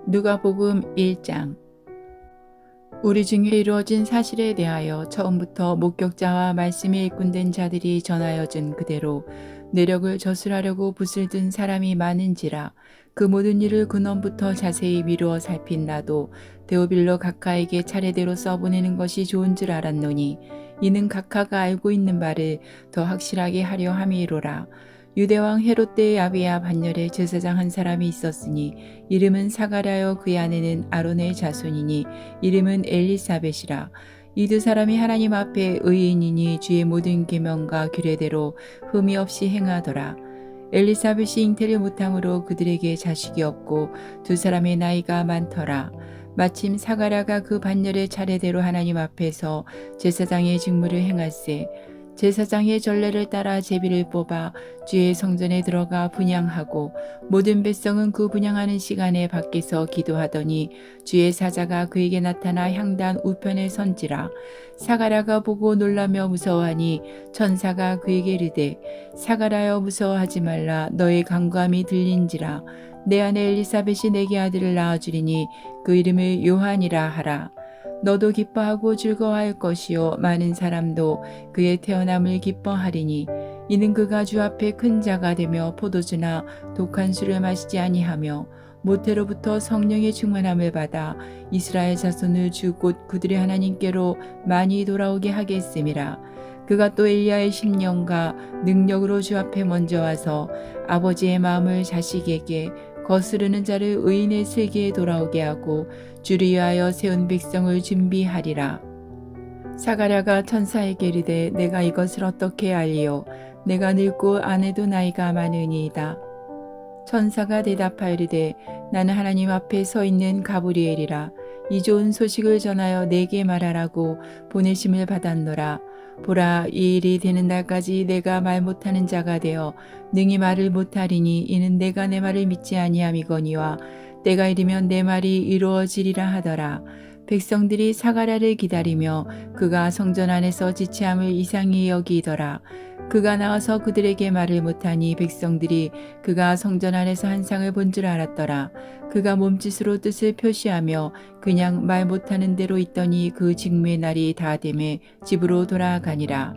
누가복음 1장. 우리 중에 이루어진 사실에 대하여 처음부터 목격자와 말씀에 일꾼된 자들이 전하여 준 그대로 내력을 저술하려고 붓을 든 사람이 많은지라. 그 모든 일을 근원부터 자세히 미루어 살핀 나도 데오빌로 각하에게 차례대로 써보내는 것이 좋은 줄 알았노니, 이는 각하가 알고 있는 바를 더 확실하게 하려 함이로라. 유대왕 헤롯 때의 아비야 반열에 제사장 한 사람이 있었으니 이름은 사가랴요, 그의 아내는 아론의 자손이니 이름은 엘리사벳이라. 이 두 사람이 하나님 앞에 의인이니 주의 모든 계명과 규례대로 흠이 없이 행하더라. 엘리사벳이 잉태를 못함으로 그들에게 자식이 없고 두 사람의 나이가 많더라. 마침 사가랴가 그 반열의 차례대로 하나님 앞에서 제사장의 직무를 행할세. 제사장의 전례를 따라 제비를 뽑아 주의 성전에 들어가 분향하고 모든 백성은 그 분향하는 시간에 밖에서 기도하더니 주의 사자가 그에게 나타나 향단 우편에 선지라. 사가랴가 보고 놀라며 무서워하니 천사가 그에게 이르되, 사가랴여 무서워하지 말라. 너의 간구함이 들린지라. 내 아내 엘리사벳이 내게 아들을 낳아주리니 그 이름을 요한이라 하라. 너도 기뻐하고 즐거워할 것이요 많은 사람도 그의 태어남을 기뻐하리니, 이는 그가 주 앞에 큰 자가 되며 포도주나 독한 술을 마시지 아니하며 모태로부터 성령의 충만함을 받아 이스라엘 자손을 주 곧 그들의 하나님께로 많이 돌아오게 하겠음이라. 그가 또 엘리야의 심령과 능력으로 주 앞에 먼저 와서 아버지의 마음을 자식에게, 거스르는 자를 의인의 슬기에 돌아오게 하고 주를 위하여 세운 백성을 준비하리라. 사가랴가 천사에게 이르되, 내가 이것을 어떻게 알리요? 내가 늙고 아내도 나이가 많으니이다. 천사가 대답하이르되, 나는 하나님 앞에 서 있는 가브리엘이라. 이 좋은 소식을 전하여 내게 말하라고 보내심을 받았노라. 보라, 이 일이 되는 날까지 내가 말 못하는 자가 되어 능히 말을 못하리니, 이는 내가 내 말을 믿지 아니함이거니와 때가 이르면 내 말이 이루어지리라 하더라. 백성들이 사가랴를 기다리며 그가 성전 안에서 지체함을 이상히 여기더라. 그가 나와서 그들에게 말을 못하니 백성들이 그가 성전 안에서 한 상을 본 줄 알았더라. 그가 몸짓으로 뜻을 표시하며 그냥 말 못하는 대로 있더니 그 직무의 날이 다 되매 집으로 돌아가니라.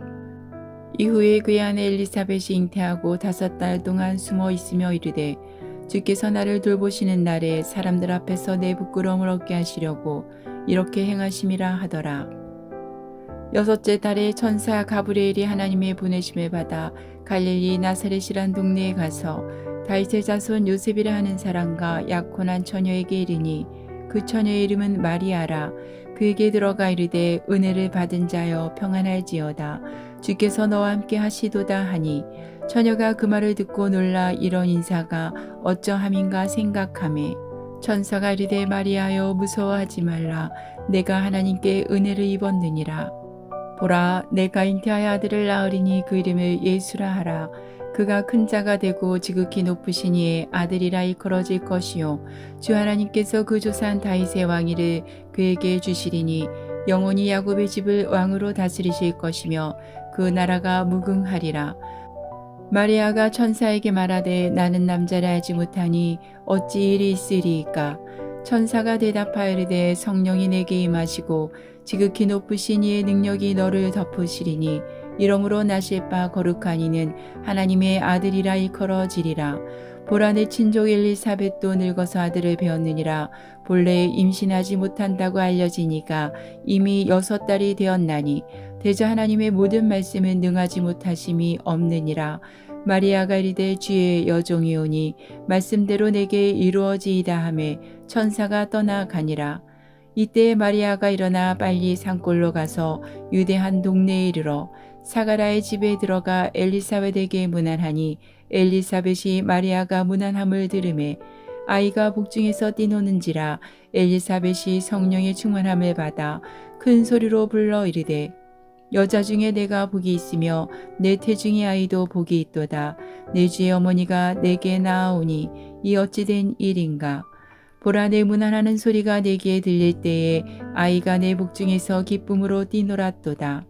이후에 그의 아내 엘리사벳이 잉태하고 5달 동안 숨어 있으며 이르되, 주께서 나를 돌보시는 날에 사람들 앞에서 내 부끄러움을 얻게 하시려고 이렇게 행하심이라 하더라. 6째 달에 천사 가브리엘이 하나님의 보내심을 받아 갈릴리 나사렛이란 동네에 가서 다윗의 자손 요셉이라 하는 사람과 약혼한 처녀에게 이르니, 그 처녀의 이름은 마리아라. 그에게 들어가 이르되, 은혜를 받은 자여 평안할지어다. 주께서 너와 함께 하시도다 하니, 처녀가 그 말을 듣고 놀라 이런 인사가 어쩌함인가 생각하매, 천사가 이르되, 마리아여 무서워하지 말라. 내가 하나님께 은혜를 입었느니라. 보라, 내가 잉태하여 아들을 낳으리니 그 이름을 예수라 하라. 그가 큰 자가 되고 지극히 높으신 이의 아들이라 일컬어질 것이요, 주 하나님께서 그 조상 다윗의 왕위를 그에게 주시리니 영원히 야곱의 집을 왕으로 다스리실 것이며 그 나라가 무궁하리라. 마리아가 천사에게 말하되, 나는 남자를 알지 못하니 어찌 일이 있으리이까? 천사가 대답하이르되, 성령이 내게 임하시고 지극히 높으신 이의 능력이 너를 덮으시리니 이러므로 나실 바 거룩한 이는 하나님의 아들이라 일컬어지리라. 보라, 내 친족 엘리사벳도 늙어서 아들을 배었느니라. 본래 임신하지 못한다고 알려지니까 이미 6달이 되었나니 대저 하나님의 모든 말씀은 능하지 못하심이 없느니라. 마리아가 이르되, 주의 여종이오니 말씀대로 내게 이루어지이다 하매 천사가 떠나가니라. 이때 마리아가 일어나 빨리 산골로 가서 유대 한 동네에 이르러 사가랴의 집에 들어가 엘리사벳에게 문안하니, 엘리사벳이 마리아가 문안함을 들으매 아이가 복중에서 뛰노는지라. 엘리사벳이 성령의 충만함을 받아 큰 소리로 불러 이르되, 여자 중에 내가 복이 있으며 내 태중의 아이도 복이 있도다. 내 주의 어머니가 내게 낳아오니 이 어찌 된 일인가? 보라, 내 문안하는 소리가 내게 들릴 때에 아이가 내 복중에서 기쁨으로 뛰놀았도다.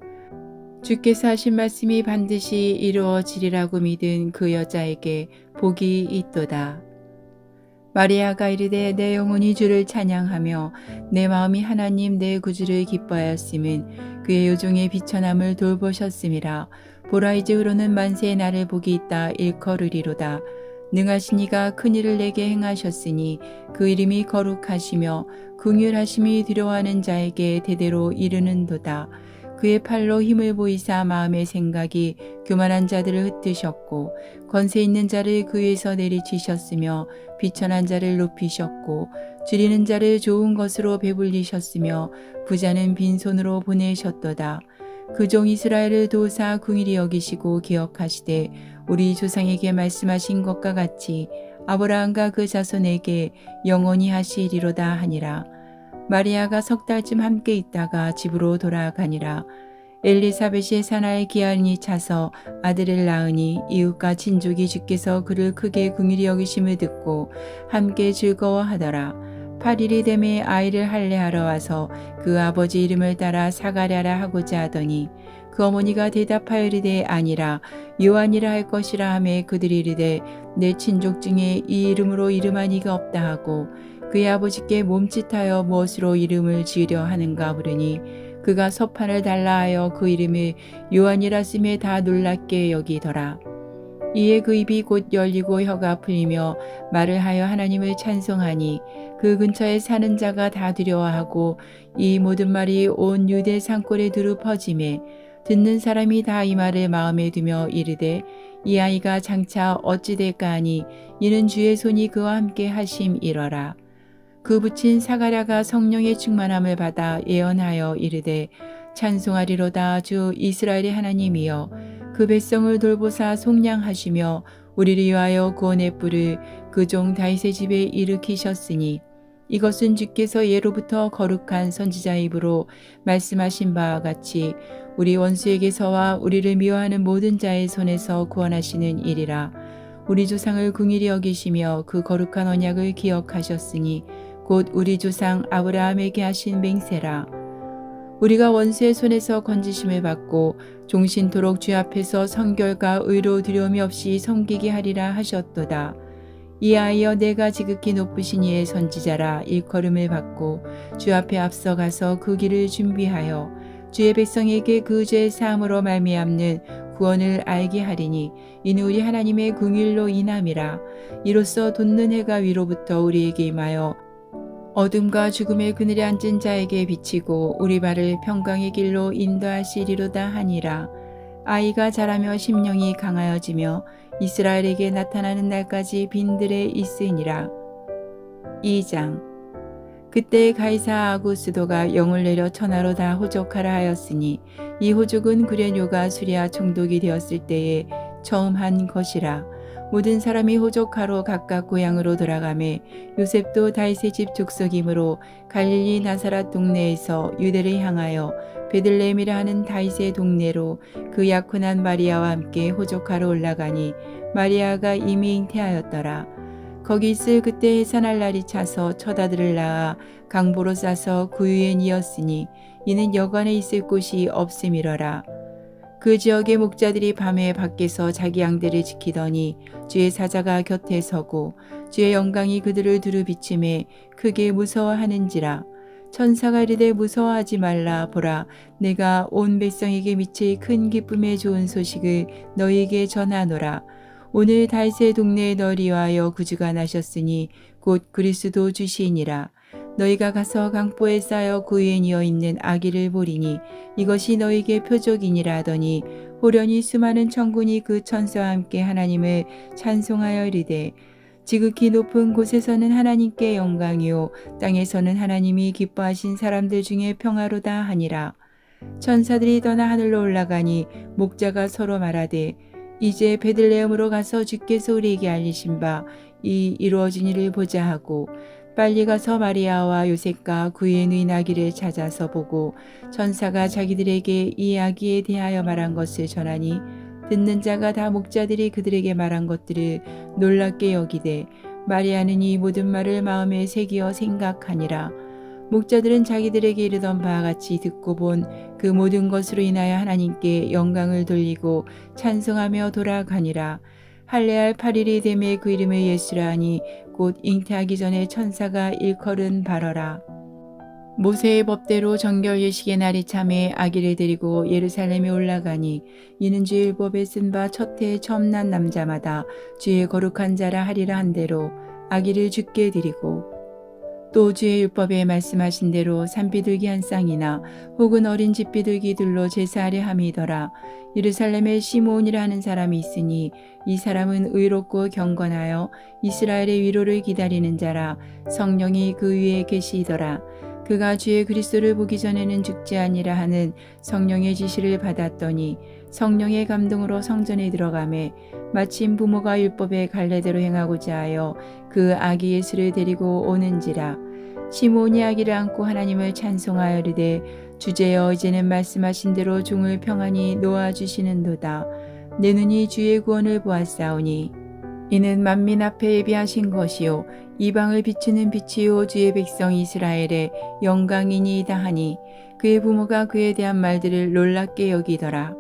주께서 하신 말씀이 반드시 이루어지리라고 믿은 그 여자에게 복이 있도다. 마리아가 이르되 내 영혼이 주를 찬양하며 내 마음이 하나님 내 구주를 기뻐하였음은 그의 요종의 비천함을 돌보셨음이라. 보라 이제 후로는 만세의 날을 복이 있다 일컬으리로다. 능하신 이가 큰 일을 내게 행하셨으니 그 이름이 거룩하시며 긍휼하심이 두려워하는 자에게 대대로 이르는도다. 그의 팔로 힘을 보이사 마음의 생각이 교만한 자들을 흩으셨고 권세 있는 자를 그 위에서 내리치셨으며 비천한 자를 높이셨고 줄이는 자를 좋은 것으로 배불리셨으며 부자는 빈손으로 보내셨도다. 그 종 이스라엘을 도우사 긍휼히 여기시고 기억하시되 우리 조상에게 말씀하신 것과 같이 아브라함과 그 자손에게 영원히 하시리로다 하니라. 마리아가 석 달쯤 함께 있다가 집으로 돌아가니라. 엘리사벳이 사나이 기한이 차서 아들을 낳으니 이웃과 친족이 주께서 그를 크게 긍휼히 여기심을 듣고 함께 즐거워하더라. 8일이 되매 아이를 할례하러 와서 그 아버지 이름을 따라 사가랴라 하고자 하더니 그 어머니가 대답하여 이르되 아니라 요한이라 할 것이라 하매 그들이 이르되 내 친족 중에 이 이름으로 이름한 이가 없다 하고 그의 아버지께 몸짓하여 무엇으로 이름을 지으려 하는가 물으니 그가 서판을 달라 하여 그 이름을 요한이라 쓰매 다 놀랍게 여기더라. 이에 그 입이 곧 열리고 혀가 풀리며 말을 하여 하나님을 찬송하니 그 근처에 사는 자가 다 두려워하고 이 모든 말이 온 유대 산골에 두루 퍼지매 듣는 사람이 다 이 말을 마음에 두며 이르되 이 아이가 장차 어찌 될까 하니 이는 주의 손이 그와 함께 하심이러라. 그 붙인 사가랴가 성령의 충만함을 받아 예언하여 이르되 찬송하리로다 주 이스라엘의 하나님이여 그 백성을 돌보사 속량하시며 우리를 위하여 구원의 뿔을 그 종 다윗의 집에 일으키셨으니 이것은 주께서 예로부터 거룩한 선지자의 입으로 말씀하신 바와 같이 우리 원수에게서와 우리를 미워하는 모든 자의 손에서 구원하시는 일이라. 우리 조상을 긍휼히 여기시며 그 거룩한 언약을 기억하셨으니 곧 우리 조상 아브라함에게 하신 맹세라. 우리가 원수의 손에서 건지심을 받고 종신토록 주 앞에서 성결과 의로 두려움이 없이 섬기게 하리라 하셨도다. 이하여 내가 지극히 높으신 이의 선지자라 일컬음을 받고 주 앞에 앞서가서 그 길을 준비하여 주의 백성에게 그 죄 사함으로 말미암는 구원을 알게 하리니 이는 우리 하나님의 긍휼로 인함이라. 이로써 돋는 해가 위로부터 우리에게 임하여 어둠과 죽음의 그늘에 앉은 자에게 비치고 우리 발을 평강의 길로 인도하시리로다 하니라. 아이가 자라며 심령이 강하여지며 이스라엘에게 나타나는 날까지 빈들에 있으니라. 2장. 그때 가이사 아구스도가 영을 내려 천하로 다 호족하라 하였으니 이 호족은 구레뇨가 수리아 총독이 되었을 때에 처음 한 것이라. 모든 사람이 호족하러 각각 고향으로 돌아가매 요셉도 다윗의 집 족속이므로 갈릴리 나사렛 동네에서 유대를 향하여 베들레헴이라 하는 다윗의 동네로 그 약혼한 마리아와 함께 호족하러 올라가니 마리아가 이미 잉태하였더라. 거기 있을 그때 해산할 날이 차서 첫 아들을 낳아 강보로 싸서 구유에 이었으니 이는 여관에 있을 곳이 없음이러라. 그 지역의 목자들이 밤에 밖에서 자기 양들을 지키더니 주의 사자가 곁에 서고 주의 영광이 그들을 두루 비침에 크게 무서워하는지라. 천사가 이르되 무서워하지 말라. 보라 내가 온 백성에게 미칠 큰 기쁨의 좋은 소식을 너희에게 전하노라. 오늘 다윗의 동네에 너를 위하여 구주가 나셨으니 곧 그리스도 주시니라. 너희가 가서 강보에 쌓여 그 위에 뉘어 있는 아기를 보리니 이것이 너희에게 표적이니라 하더니 호련히 수많은 천군이 그 천사와 함께 하나님을 찬송하여 이르되 지극히 높은 곳에서는 하나님께 영광이요 땅에서는 하나님이 기뻐하신 사람들 중에 평화로다 하니라. 천사들이 떠나 하늘로 올라가니 목자가 서로 말하되 이제 베들레헴으로 가서 주께서 우리에게 알리신 바 이 이루어진 일을 보자 하고 빨리 가서 마리아와 요셉과 그의 누인 아기를 찾아서 보고 천사가 자기들에게 이 아기에 대하여 말한 것을 전하니 듣는 자가 다 목자들이 그들에게 말한 것들을 놀랍게 여기되 마리아는 이 모든 말을 마음에 새기어 생각하니라. 목자들은 자기들에게 이르던 바와 같이 듣고 본 그 모든 것으로 인하여 하나님께 영광을 돌리고 찬송하며 돌아가니라. 할례할 8일이 되매 그 이름을 예수라 하니 곧 잉태하기 전에 천사가 일컬은 바러라. 모세의 법대로 정결 예식의 날이 참에 아기를 데리고 예루살렘에 올라가니 이는 주의 율법에 쓴 바 첫 해에 처음 난 남자마다 주의 거룩한 자라 하리라 한 대로 아기를 주께 드리고 또 주의 율법에 말씀하신 대로 산비둘기 한 쌍이나 혹은 어린 집비둘기들로 제사하려 함이더라. 예루살렘에 시므온이라 하는 사람이 있으니 이 사람은 의롭고 경건하여 이스라엘의 위로를 기다리는 자라. 성령이 그 위에 계시더라. 그가 주의 그리스도를 보기 전에는 죽지 아니라 하는 성령의 지시를 받았더니 성령의 감동으로 성전에 들어가매 마침 부모가 율법의 갈례대로 행하고자 하여 그 아기 예수를 데리고 오는지라. 시므온이 아기를 안고 하나님을 찬송하여 이르되 주제여 이제는 말씀하신 대로 종을 평안히 놓아주시는도다. 내 눈이 주의 구원을 보았사오니 이는 만민 앞에 예비하신 것이요 이방을 비추는 빛이요 주의 백성 이스라엘의 영광이니이다 하니 그의 부모가 그에 대한 말들을 놀랍게 여기더라.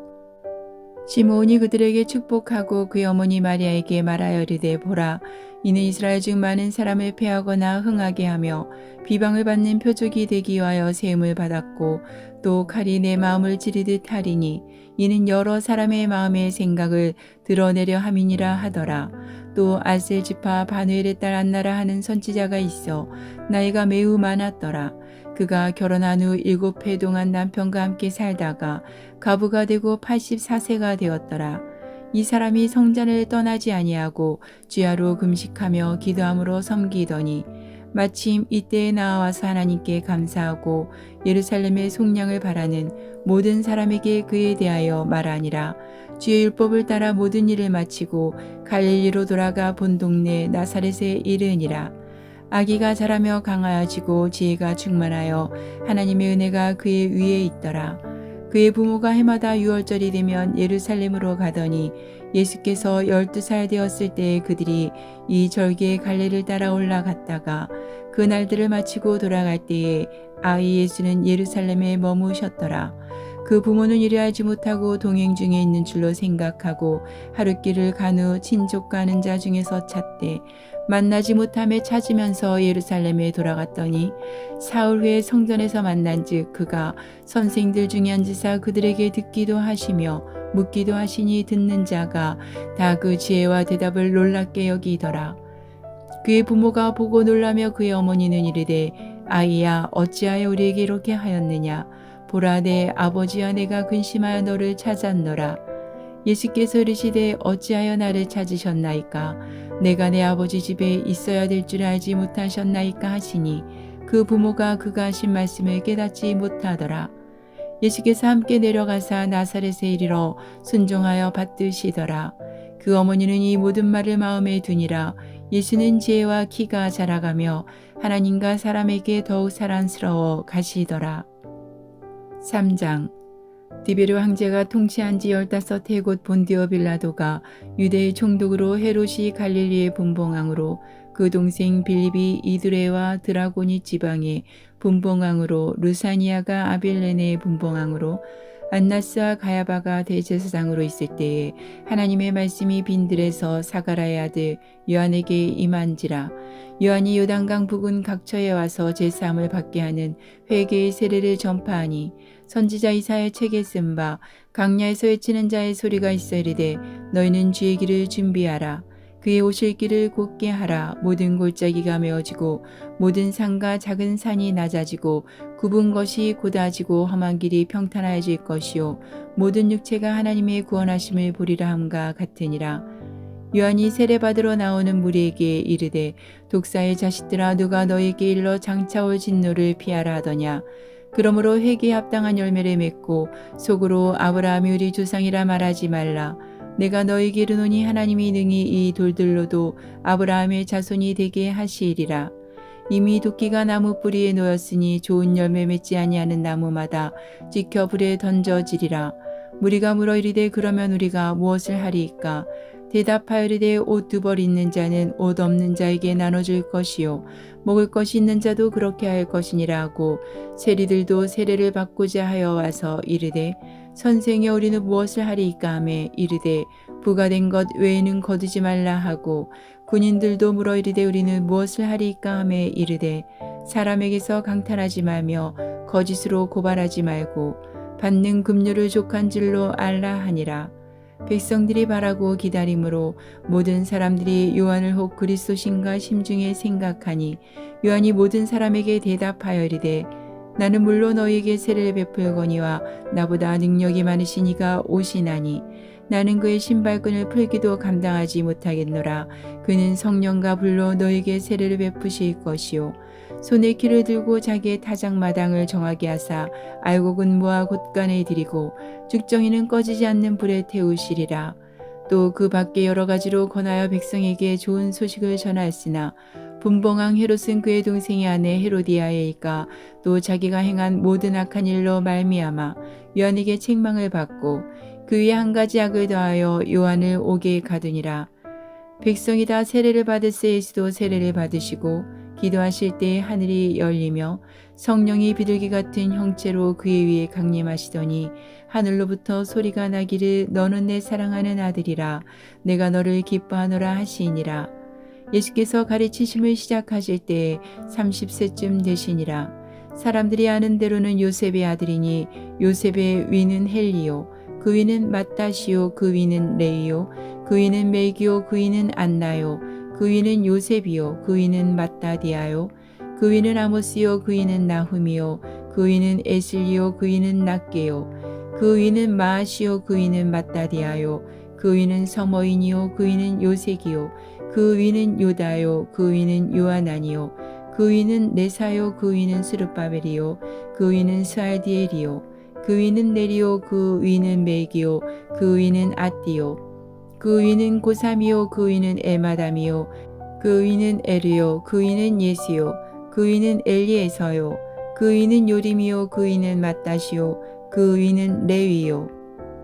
시므온이 그들에게 축복하고 그의 어머니 마리아에게 말하여 이르되 보라 이는 이스라엘 중 많은 사람을 패하거나 흥하게 하며 비방을 받는 표적이 되기 위하여 세움을 받았고 또 칼이 내 마음을 찌르듯 하리니 이는 여러 사람의 마음의 생각을 드러내려 함이니라 하더라. 또 아셀 지파 바누엘의 딸 안나라 하는 선지자가 있어 나이가 매우 많았더라. 그가 결혼한 후 7해 동안 남편과 함께 살다가 가부가 되고 84세가 되었더라. 이 사람이 성전을 떠나지 아니하고 주야로 금식하며 기도함으로 섬기더니 마침 이때에 나와서 하나님께 감사하고 예루살렘의 속량을 바라는 모든 사람에게 그에 대하여 말하니라. 주의 율법을 따라 모든 일을 마치고 갈릴리로 돌아가 본 동네 나사렛에 이르니라. 아기가 자라며 강하여지고 지혜가 충만하여 하나님의 은혜가 그의 위에 있더라. 그의 부모가 해마다 유월절이 되면 예루살렘으로 가더니 예수께서 12살 되었을 때에 그들이 이 절기의 갈례를 따라 올라갔다가 그 날들을 마치고 돌아갈 때에 아이 예수는 예루살렘에 머무셨더라. 그 부모는 이래하지 못하고 동행 중에 있는 줄로 생각하고 하룻길을 간 후 친족 가는 자 중에서 찾되 만나지 못함에 찾으면서 예루살렘에 돌아갔더니 사흘 후에 성전에서 만난즉 그가 선생들 중에 앉으사 그들에게 듣기도 하시며 묻기도 하시니 듣는 자가 다 그 지혜와 대답을 놀랍게 여기더라. 그의 부모가 보고 놀라며 그의 어머니는 이르되 아이야 어찌하여 우리에게 이렇게 하였느냐. 보라 내 아버지와 내가 근심하여 너를 찾았노라. 예수께서 이르시되 어찌하여 나를 찾으셨나이까. 내가 내 아버지 집에 있어야 될 줄 알지 못하셨나이까 하시니 그 부모가 그가 하신 말씀을 깨닫지 못하더라. 예수께서 함께 내려가사 나사렛에 이르러 순종하여 받드시더라. 그 어머니는 이 모든 말을 마음에 두니라. 예수는 지혜와 키가 자라가며 하나님과 사람에게 더욱 사랑스러워 가시더라. 3장 디베르 황제가 통치한 지 15해 곧 본디오 빌라도가 유대의 총독으로 헤롯이 갈릴리의 분봉왕으로 그 동생 빌립이 이두레와 드라고니 지방의 분봉왕으로 루사니아가 아빌레네의 분봉왕으로 안나스와 가야바가 대제사장으로 있을 때에 하나님의 말씀이 빈들에서 사가라의 아들 요한에게 임한지라. 요한이 요단강 북은 각처에 와서 제사함을 받게 하는 회개의 세례를 전파하니 선지자 이사야의 책에 쓴 바 강야에서 외치는 자의 소리가 있어 이르되 너희는 주의 길을 준비하라. 그의 오실 길을 곧게 하라. 모든 골짜기가 메어지고 모든 산과 작은 산이 낮아지고 굽은 것이 곧아지고 험한 길이 평탄하여질 것이요 모든 육체가 하나님의 구원하심을 보리라 함과 같으니라. 요한이 세례받으러 나오는 무리에게 이르되 독사의 자식들아 누가 너에게 일러 장차올 진노를 피하라 하더냐. 그러므로 회개에 합당한 열매를 맺고 속으로 아브라함이 우리 조상이라 말하지 말라. 내가 너에게 이르노니 하나님이 능히 이 돌들로도 아브라함의 자손이 되게 하시리라. 이미 도끼가 나무 뿌리에 놓였으니 좋은 열매 맺지 아니하는 나무마다 지켜 불에 던져지리라. 무리가 물어 이르되 그러면 우리가 무엇을 하리이까. 대답하여 이르되 옷 2벌 있는 자는 옷 없는 자에게 나눠줄 것이요 먹을 것이 있는 자도 그렇게 할 것이니라 하고 세리들도 세례를 받고자 하여 와서 이르되 선생여 우리는 무엇을 하리이까 하매 이르되 부가 된 것 외에는 거두지 말라 하고 군인들도 물어 이르되 우리는 무엇을 하리이까 하매 이르되 사람에게서 강탈하지 말며 거짓으로 고발하지 말고 받는 급료를 족한 줄로 알라 하니라. 백성들이 바라고 기다림으로 모든 사람들이 요한을 혹 그리스도신가 심중에 생각하니 요한이 모든 사람에게 대답하여 이르되 나는 물론 너희에게 세례를 베풀거니와 나보다 능력이 많으신 이가 오시나니 나는 그의 신발끈을 풀기도 감당하지 못하겠노라. 그는 성령과 불로 너희에게 세례를 베푸실 것이요 손에 키를 들고 자기의 타작마당을 정하게 하사 알곡은 모아 곳간에 들이고 죽정이는 꺼지지 않는 불에 태우시리라. 또 그 밖에 여러 가지로 권하여 백성에게 좋은 소식을 전하였으나 분봉왕 헤롯은 그의 동생의 아내 헤로디아의이까 또 자기가 행한 모든 악한 일로 말미암아 요한에게 책망을 받고 그 위에 한 가지 악을 더하여 요한을 옥에 가두니라. 백성이 다 세례를 받을새 예수도 세례를 받으시고 기도하실 때 하늘이 열리며 성령이 비둘기 같은 형체로 그의 위에 강림하시더니 하늘로부터 소리가 나기를 너는 내 사랑하는 아들이라 내가 너를 기뻐하노라 하시니라. 예수께서 가르치심을 시작하실 때에 30세쯤 되시니라. 사람들이 아는 대로는 요셉의 아들이니 요셉의 위는 헬리요 그 위는 마따시요 그 위는 레이요 그 위는 멜기요 그 위는 안나요 그 위는 요셉이요 그 위는 마따디아요 그 위는 아모스요 그 위는 나훔이요 그 위는 에슬리요 그 위는 낫게요 그 위는 마아시요 그 위는 마따디아요 그 위는 서머인이요 그 위는 요색이요 그 위는 요다요 그 위는 요하나니요 그 위는 네사요 그 위는 스룹바벨이요 그 위는 스알디엘이요 그 위는 네리요 그 위는 멜기요 그 위는 아띠요 그 위는 고삼이요 그 위는 에마담이요 그 위는 에르요 그 위는 예시요 그 위는 엘리에서요 그 위는 요림이요 그 위는 마따시요 그 위는 레위요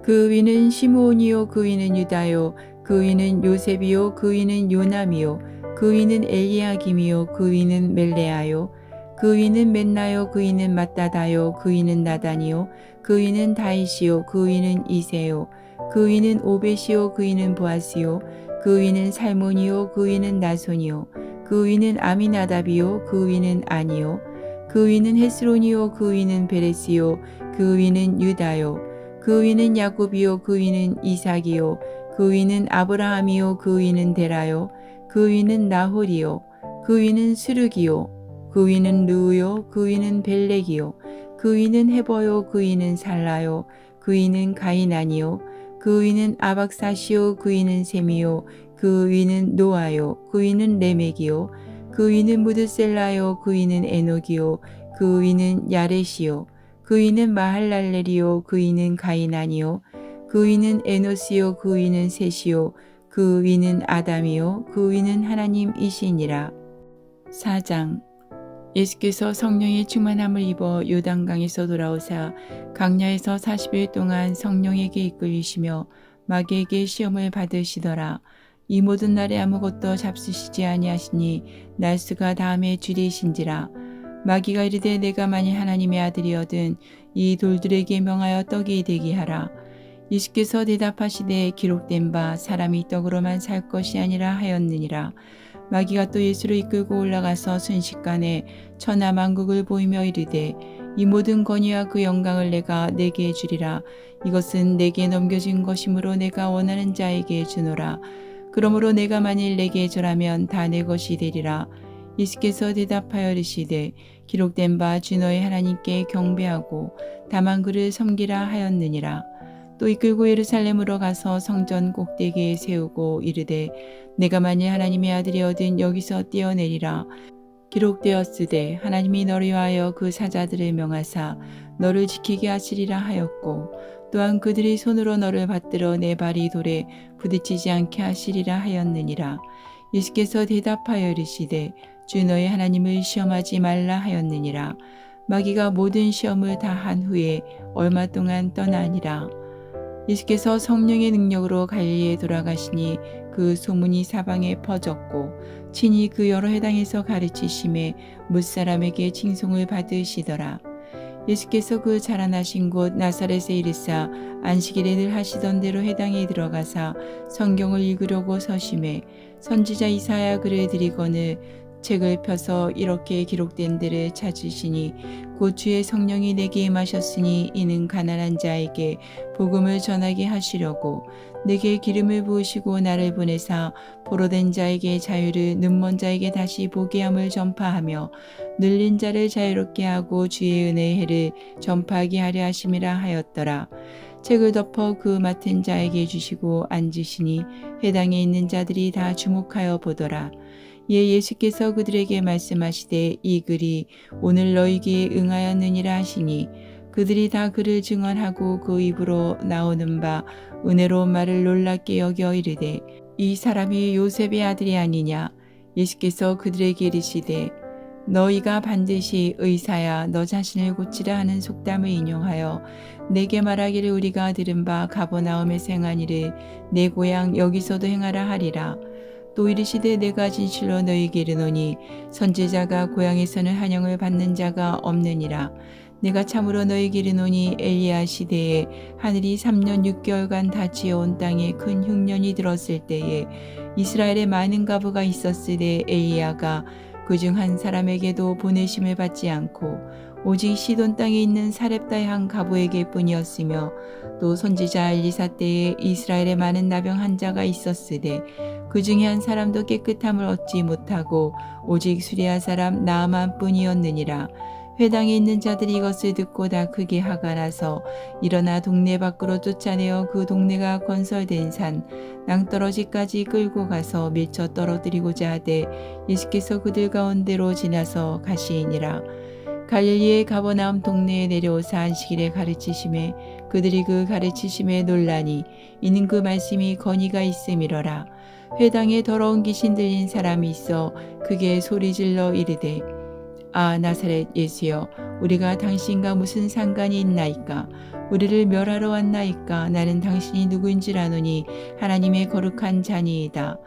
그 위는 시므온이요 그 위는 유다요 그 위는 요셉이요 그 위는 요남이요 그 위는 엘리야김이요 그 위는 멜레아요 그 위는 멘나요 그 위는 마따다요 그 위는 나단이요 그 위는 다이시요 그 위는 이세요 그 위는 오벳이요 그 위는 보아스요 그 위는 살몬이요 그 위는 나손이요 그 위는 아미나답이요 그 위는 아니요 그 위는 헤스론이요 그 위는 베레스요 그 위는 유다요 그 위는 야곱이요 그 위는 이삭이요 그 위는 아브라함이요 그 위는 데라요 그 위는 나홀이요 그 위는 스룹이요 그 위는 르우요 그 위는 벨렉이요 그 위는 헤버요 그 위는 살라요 그 위는 가이나니요 그 위는 아박사시요 그 위는 셈이요 그 위는 노아요 그 위는 레멕이요 그 위는 무드셀라요 그 위는 에녹이요 그 위는 야렛이요 그 위는 마할랄렐이요 그 위는 가이나니요 그 위는 에노스요 그 위는 셋이요 그 위는 아담이요 그 위는 하나님이시니라. 4장. 예수께서 성령의 충만함을 입어 요단강에서 돌아오사 강야에서 40일 동안 성령에게 이끌리시며 마귀에게 시험을 받으시더라. 이 모든 날에 아무것도 잡수시지 아니하시니 날수가 다음에 줄이신지라. 마귀가 이르되 내가 만일 하나님의 아들이어든 이 돌들에게 명하여 떡이 되게 하라. 예수께서 대답하시되 기록된 바 사람이 떡으로만 살 것이 아니라 하였느니라. 마귀가 또 예수를 이끌고 올라가서 순식간에 천하 만국을 보이며 이르되 이 모든 권위와 그 영광을 내가 내게 주리라. 이것은 내게 넘겨진 것이므로 내가 원하는 자에게 주노라. 그러므로 내가 만일 내게 절하면 다 내 것이 되리라. 예수께서 대답하여 이르시되 기록된 바 주 너의 하나님께 경배하고 다만 그를 섬기라 하였느니라. 또 이끌고 예루살렘으로 가서 성전 꼭대기에 세우고 이르되 내가 만일 하나님의 아들이어든 여기서 뛰어내리라. 기록되었으되 하나님이 너를 위하여 그 사자들을 명하사 너를 지키게 하시리라 하였고 또한 그들이 손으로 너를 받들어 내 발이 돌에 부딪히지 않게 하시리라 하였느니라. 예수께서 대답하여 이르시되 주 너의 하나님을 시험하지 말라 하였느니라. 마귀가 모든 시험을 다 한 후에 얼마 동안 떠나니라. 예수께서 성령의 능력으로 갈릴리에 돌아가시니 그 소문이 사방에 퍼졌고 친히 그 여러 회당에서 가르치심에 뭇사람에게 칭송을 받으시더라. 예수께서 그 자라나신 곳 나사렛에 이르사 안식일에 늘 하시던 대로 회당에 들어가사 성경을 읽으려고 서심해 선지자 이사야 글을 들이거늘 책을 펴서 이렇게 기록된 데를 찾으시니 곧 주의 성령이 내게 임하셨으니 이는 가난한 자에게 복음을 전하게 하시려고 내게 기름을 부으시고 나를 보내사 포로된 자에게 자유를 눈먼 자에게 다시 보게 함을 전파하며 눌린 자를 자유롭게 하고 주의 은혜의 해를 전파하게 하려 하심이라 하였더라. 책을 덮어 그 맡은 자에게 주시고 앉으시니 회당에 있는 자들이 다 주목하여 보더라. 이에 예수께서 그들에게 말씀하시되 이 글이 오늘 너희에게 응하였느니라 하시니 그들이 다 그를 증언하고 그 입으로 나오는 바 은혜로운 말을 놀랍게 여겨 이르되 이 사람이 요셉의 아들이 아니냐. 예수께서 그들에게 이르시되 너희가 반드시 의사야 너 자신을 고치라 하는 속담을 인용하여 내게 말하기를 우리가 들은 바 가버나움에서 행한 일을 내 고향 여기서도 행하라 하리라. 또 이르시되 내가 진실로 너희에게 이르노니 선지자가 고향에서는 환영을 받는 자가 없느니라. 내가 참으로 너희에게 이르노니 엘리야 시대에 하늘이 3년 6개월간 닫히어 온 땅에 큰 흉년이 들었을 때에 이스라엘에 많은 가부가 있었으되 엘리야가 그중 한 사람에게도 보내심을 받지 않고 오직 시돈 땅에 있는 사렙다의 한 가부에게 뿐이었으며 또 선지자 엘리사 때에 이스라엘에 많은 나병 환자가 있었으되 그 중에 한 사람도 깨끗함을 얻지 못하고 오직 수리아 사람 나아만 뿐이었느니라. 회당에 있는 자들이 이것을 듣고 다 크게 화가 나서 일어나 동네 밖으로 쫓아내어 그 동네가 건설된 산 낭떠러지까지 끌고 가서 밀쳐 떨어뜨리고자 하되 예수께서 그들 가운데로 지나서 가시니라. 갈릴리의 가버나움 동네에 내려오사 안식일에 가르치심에 그들이 그 가르치심에 놀라니 이는 그 말씀이 권위가 있음이러라. 회당에 더러운 귀신 들린 사람이 있어 크게 소리질러 이르되 아 나사렛 예수여 우리가 당신과 무슨 상관이 있나이까. 우리를 멸하러 왔나이까. 나는 당신이 누구인줄 아노니 하나님의 거룩한 자니이다.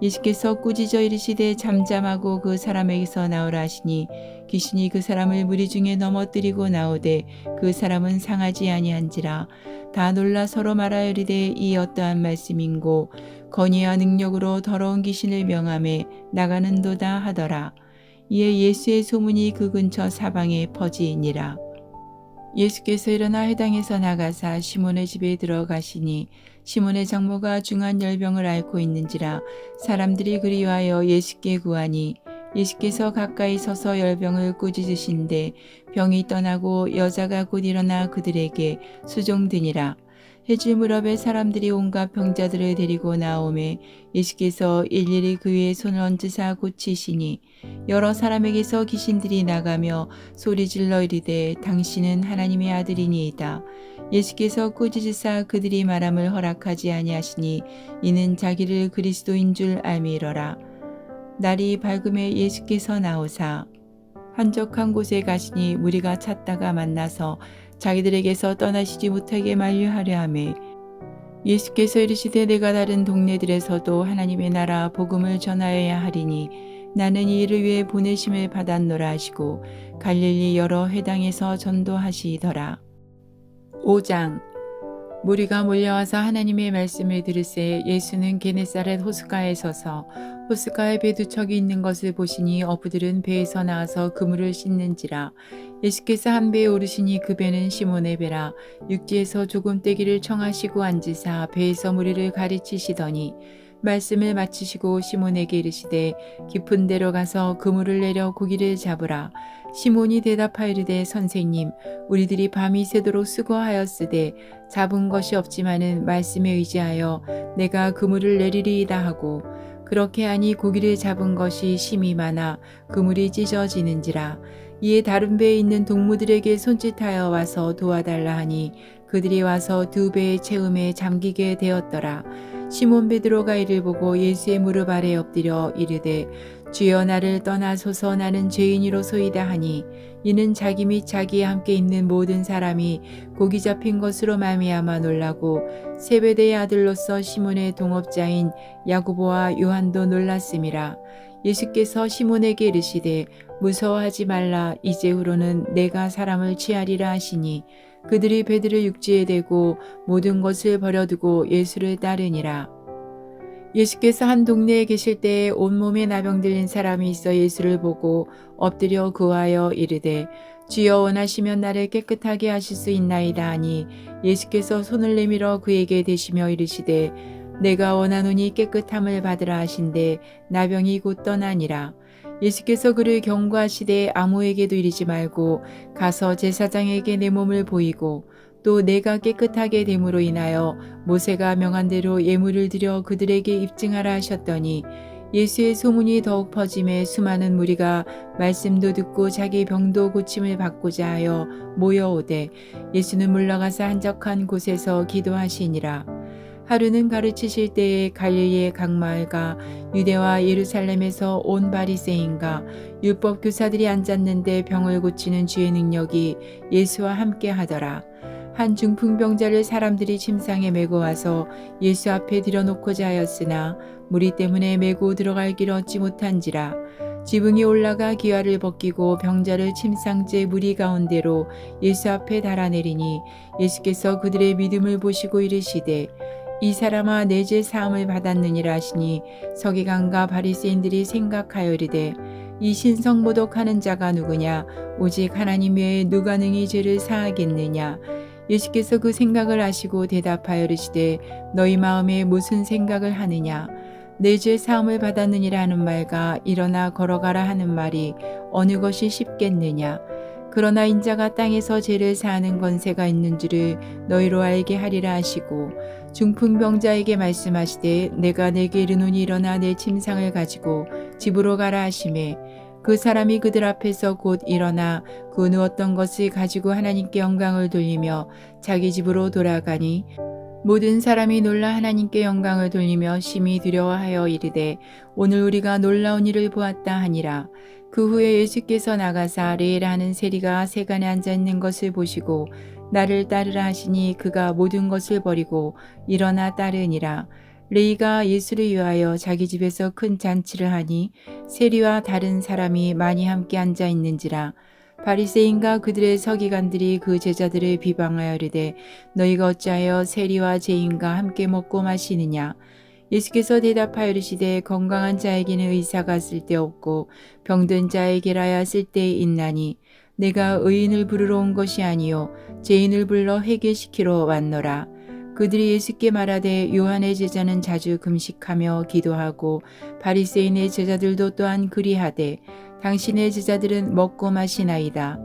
예수께서 꾸짖어 이르시되 잠잠하고 그 사람에게서 나오라 하시니 귀신이 그 사람을 무리 중에 넘어뜨리고 나오되 그 사람은 상하지 아니한지라. 다 놀라 서로 말하여 이르되 이 어떠한 말씀인고 권위와 능력으로 더러운 귀신을 명하매 나가는도다 하더라. 이에 예수의 소문이 그 근처 사방에 퍼지니라. 예수께서 일어나 회당에서 나가사 시몬의 집에 들어가시니 시몬의 장모가 중한 열병을 앓고 있는지라. 사람들이 그리하여 예수께 구하니 예수께서 가까이 서서 열병을 꾸짖으신데 병이 떠나고 여자가 곧 일어나 그들에게 수종드니라. 해질 무렵에 사람들이 온갖 병자들을 데리고 나오매 예수께서 일일이 그 위에 손을 얹으사 고치시니 여러 사람에게서 귀신들이 나가며 소리질러 이르되 당신은 하나님의 아들이니이다. 예수께서 꾸짖으사 그들이 말함을 허락하지 아니하시니 이는 자기를 그리스도인 줄 알미러라. 날이 밝음에 예수께서 나오사 한적한 곳에 가시니 무리가 찾다가 만나서 자기들에게서 떠나시지 못하게 만류하려 하매 예수께서 이르시되 내가 다른 동네들에서도 하나님의 나라 복음을 전하여야 하리니 나는 이 일을 위해 보내심을 받았노라 하시고 갈릴리 여러 회당에서 전도하시더라. 5장 무리가 몰려와서 하나님의 말씀을 들으세 예수는 게네사렛 호숫가에 서서 호숫가에 배 두 척이 있는 것을 보시니 어부들은 배에서 나와서 그물을 씻는지라. 예수께서 한 배에 오르시니 그 배는 시몬의 배라. 육지에서 조금 떼기를 청하시고 앉으사 배에서 무리를 가르치시더니 말씀을 마치시고 시몬에게 이르시되 깊은 데로 가서 그물을 내려 고기를 잡으라. 시몬이 대답하이르되 선생님 우리들이 밤이 새도록 수고하였으되 잡은 것이 없지만은 말씀에 의지하여 내가 그물을 내리리이다 하고 그렇게 하니 고기를 잡은 것이 심이 많아 그물이 찢어지는지라. 이에 다른 배에 있는 동무들에게 손짓하여 와서 도와달라 하니 그들이 와서 두 배의 채움에 잠기게 되었더라. 시몬 베드로가 이를 보고 예수의 무릎 아래 엎드려 이르되 주여 나를 떠나소서 나는 죄인이로소이다 하니 이는 자기 및 자기와 함께 있는 모든 사람이 고기 잡힌 것으로 말미암아 놀라고 세베대의 아들로서 시몬의 동업자인 야고보와 요한도 놀랐음이라. 예수께서 시몬에게 이르시되 무서워하지 말라 이제후로는 내가 사람을 취하리라 하시니 그들이 베드를 육지에 대고 모든 것을 버려두고 예수를 따르니라. 예수께서 한 동네에 계실 때에 온몸에 나병 들린 사람이 있어 예수를 보고 엎드려 구하여 이르되 주여 원하시면 나를 깨끗하게 하실 수 있나이다 하니 예수께서 손을 내밀어 그에게 대시며 이르시되 내가 원하노니 깨끗함을 받으라 하신대 나병이 곧 떠나니라. 예수께서 그를 경고하시되 아무에게도 이르지 말고 가서 제사장에게 내 몸을 보이고 또 내가 깨끗하게 됨으로 인하여 모세가 명한 대로 예물을 드려 그들에게 입증하라 하셨더니 예수의 소문이 더욱 퍼짐에 수많은 무리가 말씀도 듣고 자기 병도 고침을 받고자 하여 모여오되 예수는 물러가서 한적한 곳에서 기도하시니라. 하루는 가르치실 때에 갈릴리의 각 마을과 유대와 예루살렘에서 온 바리새인과 율법 교사들이 앉았는데 병을 고치는 주의 능력이 예수와 함께 하더라. 한 중풍병자를 사람들이 침상에 메고 와서 예수 앞에 들여놓고자 하였으나 무리 때문에 메고 들어갈 길 얻지 못한지라. 지붕이 올라가 기와를 벗기고 병자를 침상째 무리 가운데로 예수 앞에 달아내리니 예수께서 그들의 믿음을 보시고 이르시되 이 사람아 내 죄 사함을 받았느니라 하시니 서기관과 바리새인들이 생각하여 이르되 이 신성모독하는 자가 누구냐 오직 하나님 외에 누가 능히 죄를 사하겠느냐. 예수께서 그 생각을 아시고 대답하여 이르시되 너희 마음에 무슨 생각을 하느냐. 내 죄 사함을 받았느니라 하는 말과 일어나 걸어가라 하는 말이 어느 것이 쉽겠느냐. 그러나 인자가 땅에서 죄를 사하는 권세가 있는 줄을 너희로 알게 하리라 하시고 중풍병자에게 말씀하시되 내가 내게 이르노니 일어나 내 침상을 가지고 집으로 가라 하시매 그 사람이 그들 앞에서 곧 일어나 그 누웠던 것을 가지고 하나님께 영광을 돌리며 자기 집으로 돌아가니 모든 사람이 놀라 하나님께 영광을 돌리며 심히 두려워하여 이르되 오늘 우리가 놀라운 일을 보았다 하니라. 그 후에 예수께서 나가사 레이라 하는 세리가 세간에 앉아 있는 것을 보시고 나를 따르라 하시니 그가 모든 것을 버리고 일어나 따르니라. 레이가 예수를 위하여 자기 집에서 큰 잔치를 하니 세리와 다른 사람이 많이 함께 앉아 있는지라. 바리새인과 그들의 서기관들이 그 제자들을 비방하여 이르되 너희가 어찌하여 세리와 죄인과 함께 먹고 마시느냐. 예수께서 대답하여 이르시되 건강한 자에게는 의사가 쓸데없고 병든 자에게라야 쓸데 있나니 내가 의인을 부르러 온 것이 아니요 죄인을 불러 회개시키러 왔노라. 그들이 예수께 말하되 요한의 제자는 자주 금식하며 기도하고 바리새인의 제자들도 또한 그리하되 당신의 제자들은 먹고 마시나이다.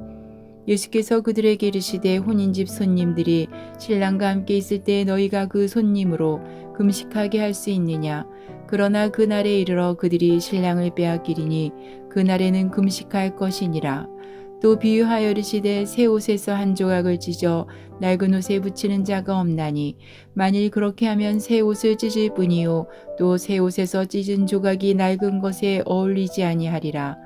예수께서 그들에게 이르시되 혼인집 손님들이 신랑과 함께 있을 때 너희가 그 손님으로 금식하게 할 수 있느냐. 그러나 그날에 이르러 그들이 신랑을 빼앗기리니 그날에는 금식할 것이니라. 또 비유하여 이르시되 새 옷에서 한 조각을 찢어 낡은 옷에 붙이는 자가 없나니 만일 그렇게 하면 새 옷을 찢을 뿐이요 또 새 옷에서 찢은 조각이 낡은 것에 어울리지 아니하리라.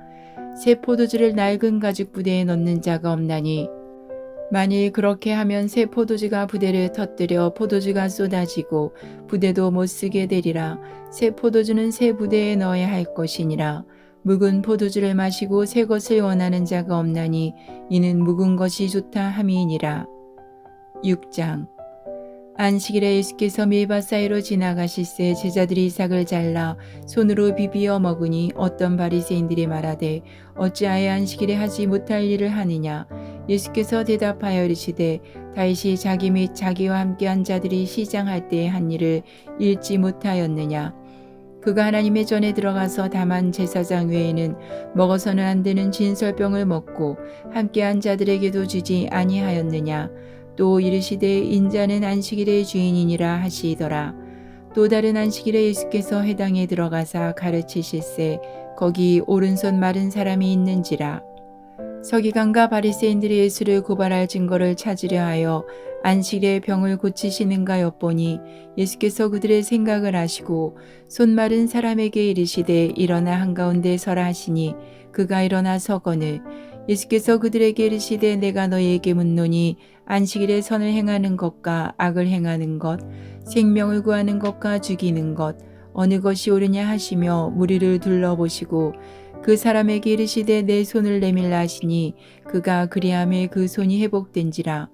새 포도주를 낡은 가죽 부대에 넣는 자가 없나니 만일 그렇게 하면 새 포도주가 부대를 터뜨려 포도주가 쏟아지고 부대도 못 쓰게 되리라. 새 포도주는 새 부대에 넣어야 할 것이니라. 묵은 포도주를 마시고 새 것을 원하는 자가 없나니 이는 묵은 것이 좋다 함이니라. 6장. 안식일에 예수께서 밀밭 사이로 지나가실새 제자들이 이삭을 잘라 손으로 비비어 먹으니 어떤 바리새인들이 말하되 어찌하여 안식일에 하지 못할 일을 하느냐. 예수께서 대답하여 이르시되 다윗이 자기 및 자기와 함께한 자들이 시장할 때에 한 일을 읽지 못하였느냐. 그가 하나님의 전에 들어가서 다만 제사장 외에는 먹어서는 안 되는 진설병을 먹고 함께한 자들에게도 주지 아니하였느냐. 또 이르시되 인자는 안식일의 주인이니라 하시더라. 또 다른 안식일에 예수께서 회당에 들어가사 가르치실새 거기 오른손 마른 사람이 있는지라. 서기관과 바리새인들이 예수를 고발할 증거를 찾으려 하여 안식일에 병을 고치시는가 엿보니 예수께서 그들의 생각을 아시고 손 마른 사람에게 이르시되 일어나 한가운데 서라 하시니 그가 일어나 서거늘 예수께서 그들에게 이르시되 내가 너희에게 묻노니 안식일에 선을 행하는 것과 악을 행하는 것 생명을 구하는 것과 죽이는 것 어느 것이 옳으냐 하시며 무리를 둘러보시고 그 사람에게 이르시되 내 손을 내밀라 하시니 그가 그리함에 그 손이 회복된지라.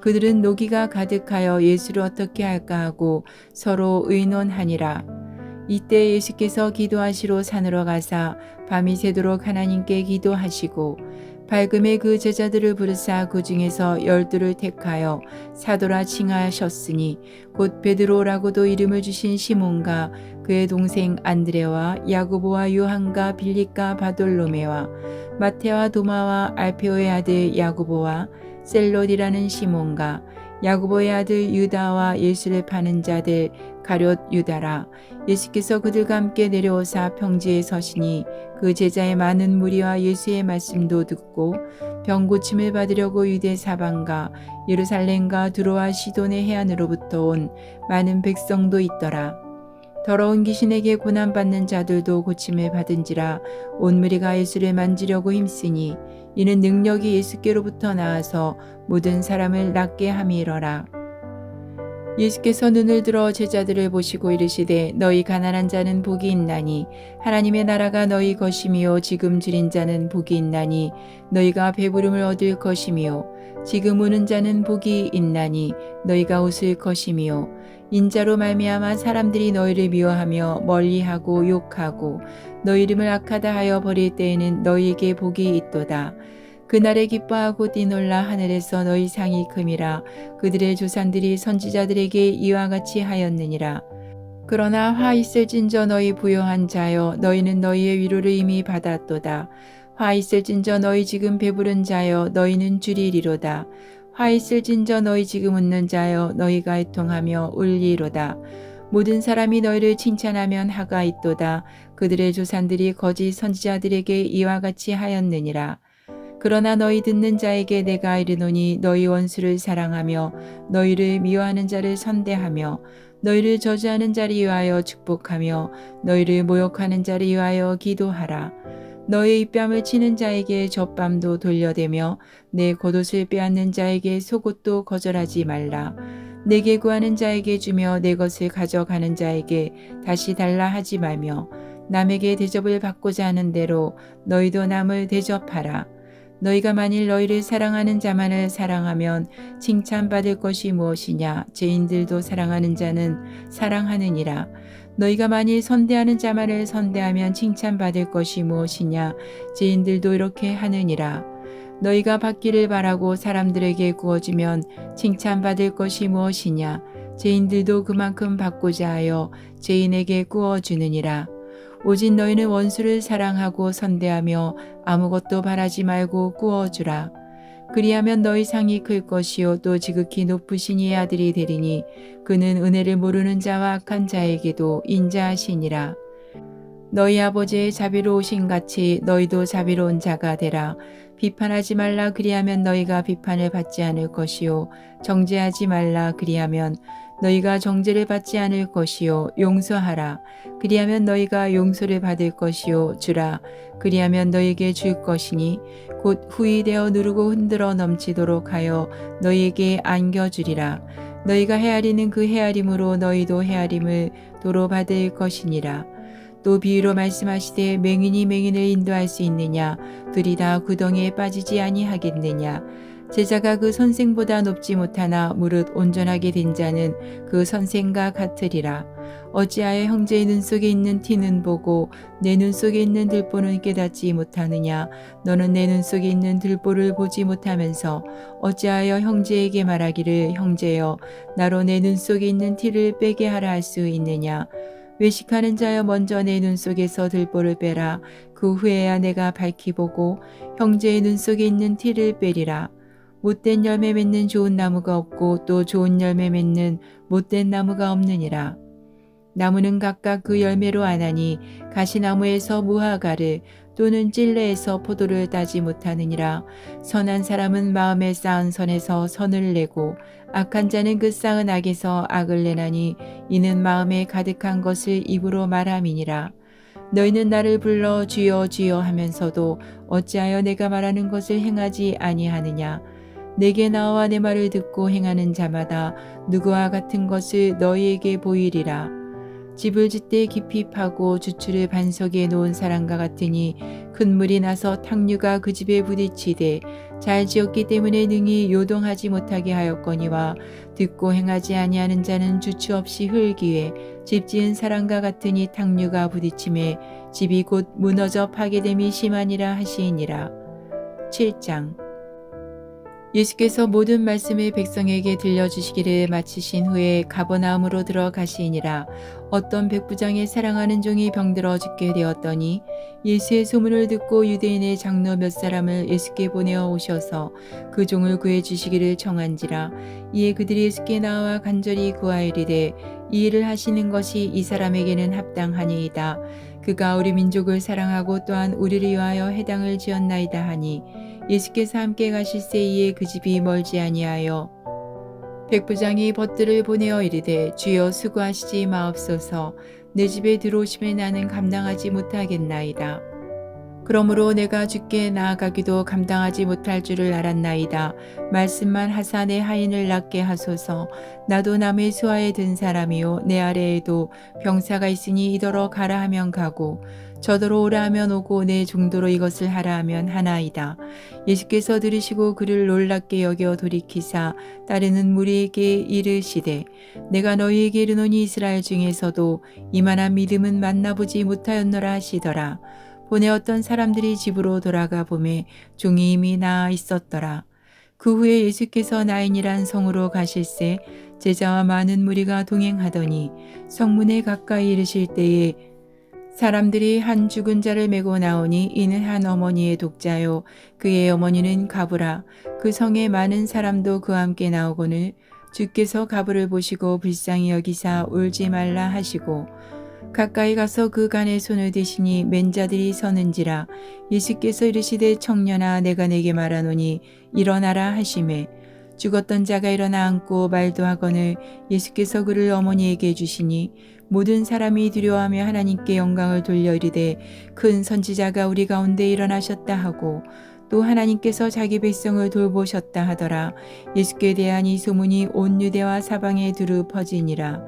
그들은 노기가 가득하여 예수를 어떻게 할까 하고 서로 의논하니라. 이때 예수께서 기도하시러 산으로 가사 밤이 새도록 하나님께 기도하시고 밝음에 그 제자들을 부르사 그 중에서 12를 택하여 사도라 칭하셨으니 곧 베드로라고도 이름을 주신 시몬과 그의 동생 안드레와 야고보와 요한과 빌립과 바돌로메와 마테와 도마와 알페오의 아들 야고보와 셀롯이라는 시몬과 야고보의 아들 유다와 예수를 파는 자들 가룟 유다라. 예수께서 그들과 함께 내려오사 평지에 서시니 그 제자의 많은 무리와 예수의 말씀도 듣고 병 고침을 받으려고 유대 사방과 예루살렘과 두로와 시돈의 해안으로부터 온 많은 백성도 있더라. 더러운 귀신에게 고난받는 자들도 고침을 받은지라 온 무리가 예수를 만지려고 힘쓰니 이는 능력이 예수께로부터 나와서 모든 사람을 낫게 함이러라. 예수께서 눈을 들어 제자들을 보시고 이르시되 너희 가난한 자는 복이 있나니 하나님의 나라가 너희 것이미요 지금 줄인 자는 복이 있나니 너희가 배부름을 얻을 것이미요 지금 우는 자는 복이 있나니 너희가 웃을 것이미요 인자로 말미암아 사람들이 너희를 미워하며 멀리하고 욕하고 너희 이름을 악하다 하여 버릴 때에는 너희에게 복이 있도다. 그날에 기뻐하고 뛰놀라 하늘에서 너희 상이 큼이라. 그들의 조상들이 선지자들에게 이와 같이 하였느니라. 그러나 화 있을진저 너희 부요한 자여 너희는 너희의 위로를 이미 받았도다. 화 있을진저 너희 지금 배부른 자여 너희는 줄이리로다. 화 있을진저 너희 지금 웃는 자여 너희가 애통하며 울리로다. 모든 사람이 너희를 칭찬하면 하가 있도다. 그들의 조상들이 거짓 선지자들에게 이와 같이 하였느니라. 그러나 너희 듣는 자에게 내가 이르노니 너희 원수를 사랑하며 너희를 미워하는 자를 선대하며 너희를 저주하는 자를 위하여 축복하며 너희를 모욕하는 자를 위하여 기도하라. 너희 입뺨을 치는 자에게 젖밤도 돌려대며 내 겉옷을 빼앗는 자에게 속옷도 거절하지 말라. 내게 구하는 자에게 주며 내 것을 가져가는 자에게 다시 달라 하지 말며 남에게 대접을 받고자 하는 대로 너희도 남을 대접하라. 너희가 만일 너희를 사랑하는 자만을 사랑하면 칭찬받을 것이 무엇이냐. 죄인들도 사랑하는 자는 사랑하느니라. 너희가 만일 선대하는 자만을 선대하면 칭찬받을 것이 무엇이냐. 죄인들도 이렇게 하느니라. 너희가 받기를 바라고 사람들에게 구워주면 칭찬받을 것이 무엇이냐. 죄인들도 그만큼 받고자 하여 죄인에게 구워주느니라. 오직 너희는 원수를 사랑하고 선대하며 아무것도 바라지 말고 구워주라. 그리하면 너희 상이 클 것이요 또 지극히 높으신 이의 아들이 되리니 그는 은혜를 모르는 자와 악한 자에게도 인자하시니라. 너희 아버지의 자비로우신 같이 너희도 자비로운 자가 되라. 비판하지 말라 그리하면 너희가 비판을 받지 않을 것이요 정죄하지 말라 그리하면 너희가 정죄를 받지 않을 것이요 용서하라 그리하면 너희가 용서를 받을 것이요 주라 그리하면 너희에게 줄 것이니 곧 후히 되어 누르고 흔들어 넘치도록 하여 너희에게 안겨주리라. 너희가 헤아리는 그 헤아림으로 너희도 헤아림을 도로 받을 것이니라. 또 비유로 말씀하시되 맹인이 맹인을 인도할 수 있느냐. 둘이 다 구덩이에 빠지지 아니하겠느냐. 제자가 그 선생보다 높지 못하나 무릇 온전하게 된 자는 그 선생과 같으리라. 어찌하여 형제의 눈 속에 있는 티는 보고 내 눈 속에 있는 들보는 깨닫지 못하느냐. 너는 내 눈 속에 있는 들보를 보지 못하면서 어찌하여 형제에게 말하기를 형제여 나로 내 눈 속에 있는 티를 빼게 하라 할 수 있느냐. 외식하는 자여 먼저 내 눈 속에서 들보를 빼라. 그 후에야 내가 밝히 보고 형제의 눈 속에 있는 티를 빼리라. 못된 열매 맺는 좋은 나무가 없고 또 좋은 열매 맺는 못된 나무가 없느니라. 나무는 각각 그 열매로 아나니 가시나무에서 무화과를 또는 찔레에서 포도를 따지 못하느니라. 선한 사람은 마음에 쌓은 선에서 선을 내고 악한 자는 그 쌓은 악에서 악을 내나니 이는 마음에 가득한 것을 입으로 말함이니라. 너희는 나를 불러 주여 주여 하면서도 어찌하여 내가 말하는 것을 행하지 아니하느냐. 내게 나와 내 말을 듣고 행하는 자마다 누구와 같은 것을 너희에게 보이리라. 집을 짓되 깊이 파고 주추를 반석에 놓은 사람과 같으니 큰 물이 나서 탕류가 그 집에 부딪히되 잘 지었기 때문에 능히 요동하지 못하게 하였거니와 듣고 행하지 아니하는 자는 주추 없이 흙이에 집 지은 사람과 같으니 탕류가 부딪힘에 집이 곧 무너져 파괴됨이 심하니라 하시니라. 7장. 예수께서 모든 말씀을 백성에게 들려주시기를 마치신 후에 가버나움으로 들어가시니라. 어떤 백부장의 사랑하는 종이 병들어 죽게 되었더니 예수의 소문을 듣고 유대인의 장로 몇 사람을 예수께 보내어 오셔서 그 종을 구해 주시기를 청한지라. 이에 그들이 예수께 나와 간절히 구하이르되 이 일을 하시는 것이 이 사람에게는 합당하니이다. 그가 우리 민족을 사랑하고 또한 우리를 위하여 해당을 지었나이다 하니 예수께서 함께 가실새 이에 그 집이 멀지 아니하여 백부장이 벗들을 보내어 이르되 주여 수고하시지 마옵소서. 내 집에 들어오심에 나는 감당하지 못하겠나이다. 그러므로 내가 주께 나아가기도 감당하지 못할 줄을 알았나이다. 말씀만 하사 내 하인을 낫게 하소서. 나도 남의 수하에 든 사람이요 내 아래에도 병사가 있으니 이더러 가라 하면 가고 저더러 오라 하면 오고 내 정도로 이것을 하라 하면 하나이다. 예수께서 들으시고 그를 놀랍게 여겨 돌이키사 따르는 무리에게 이르시되 내가 너희에게 이르노니 이스라엘 중에서도 이만한 믿음은 만나보지 못하였노라 하시더라. 보내었던 사람들이 집으로 돌아가 보매 종이 이미 나아 있었더라. 그 후에 예수께서 나인이란 성으로 가실새 제자와 많은 무리가 동행하더니 성문에 가까이 이르실 때에 사람들이 한 죽은 자를 메고 나오니 이는 한 어머니의 독자요 그의 어머니는 가브라. 그 성에 많은 사람도 그와 함께 나오거늘 주께서 가브를 보시고 불쌍히 여기사 울지 말라 하시고 가까이 가서 그 간에 손을 대시니 맨자들이 서는지라. 예수께서 이르시되 청년아 내가 내게 말하노니 일어나라 하시매 죽었던 자가 일어나 앉고 말도 하거늘 예수께서 그를 어머니에게 주시니 모든 사람이 두려워하며 하나님께 영광을 돌려 이르되 큰 선지자가 우리 가운데 일어나셨다 하고 또 하나님께서 자기 백성을 돌보셨다 하더라. 예수께 대한 이 소문이 온 유대와 사방에 두루 퍼지니라.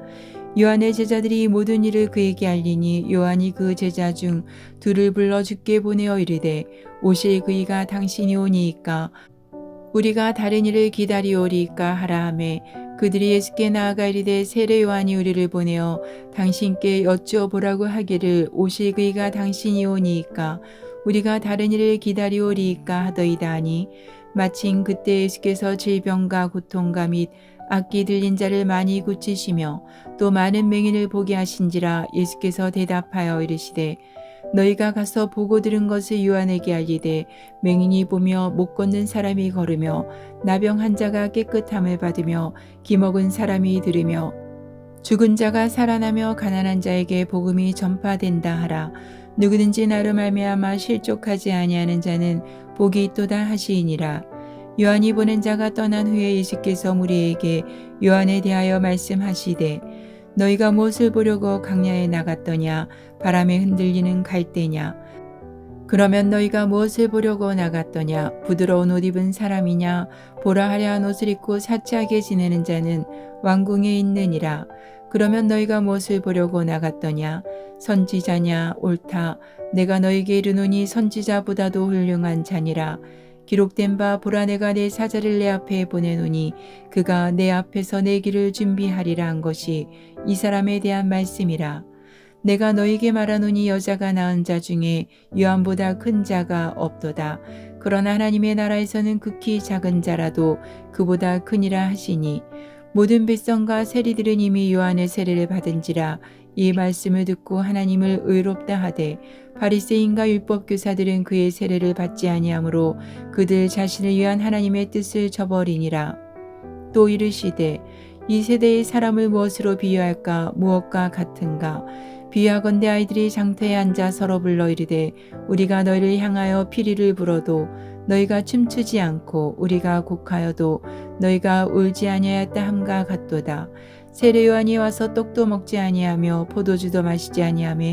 요한의 제자들이 모든 일을 그에게 알리니 요한이 그 제자 중 둘을 불러 주께 보내어 이르되 오실 그이가 당신이 오니이까 우리가 다른 일을 기다리오리이까 하라 하매 그들이 예수께 나아가 이르되 세례 요한이 우리를 보내어 당신께 여쭈어 보라고 하기를 오실 그이가 당신이 오니이까 우리가 다른 일을 기다리오리이까 하더이다 하니 마침 그때 예수께서 질병과 고통과 및 악기 들린 자를 많이 고치시며 또 많은 맹인을 보게 하신지라. 예수께서 대답하여 이르시되 너희가 가서 보고 들은 것을 요한에게 알리되 맹인이 보며 못 걷는 사람이 걸으며 나병 환자가 깨끗함을 받으며 기먹은 사람이 들으며 죽은 자가 살아나며 가난한 자에게 복음이 전파된다 하라. 누구든지 나로 말미암아 실족하지 아니하는 자는 복이 있도다 하시니라. 요한이 보낸 자가 떠난 후에 예수께서 무리에게 요한에 대하여 말씀하시되 너희가 무엇을 보려고 강야에 나갔더냐 바람에 흔들리는 갈대냐 그러면 너희가 무엇을 보려고 나갔더냐 부드러운 옷 입은 사람이냐 보라 화려한 옷을 입고 사치하게 지내는 자는 왕궁에 있느니라. 그러면 너희가 무엇을 보려고 나갔더냐 선지자냐 옳다 내가 너희에게 이르노니 선지자보다도 훌륭한 자니라. 기록된 바 보라 내가 내 사자를 내 앞에 보내노니 그가 내 앞에서 내 길을 준비하리라 한 것이 이 사람에 대한 말씀이라. 내가 너에게 말하노니 여자가 낳은 자 중에 요한보다 큰 자가 없도다. 그러나 하나님의 나라에서는 극히 작은 자라도 그보다 크니라 하시니 모든 백성과 세리들은 이미 요한의 세례를 받은지라. 이 말씀을 듣고 하나님을 의롭다 하되 바리새인과 율법교사들은 그의 세례를 받지 아니하므로 그들 자신을 위한 하나님의 뜻을 저버리니라. 또 이르시되 이 세대의 사람을 무엇으로 비유할까 무엇과 같은가 비하건대 아이들이 장터에 앉아 서로 불러 이르되 우리가 너희를 향하여 피리를 불어도 너희가 춤추지 않고 우리가 곡하여도 너희가 울지 아니하였다 함과 같도다. 세례 요한이 와서 떡도 먹지 아니하며 포도주도 마시지 아니하며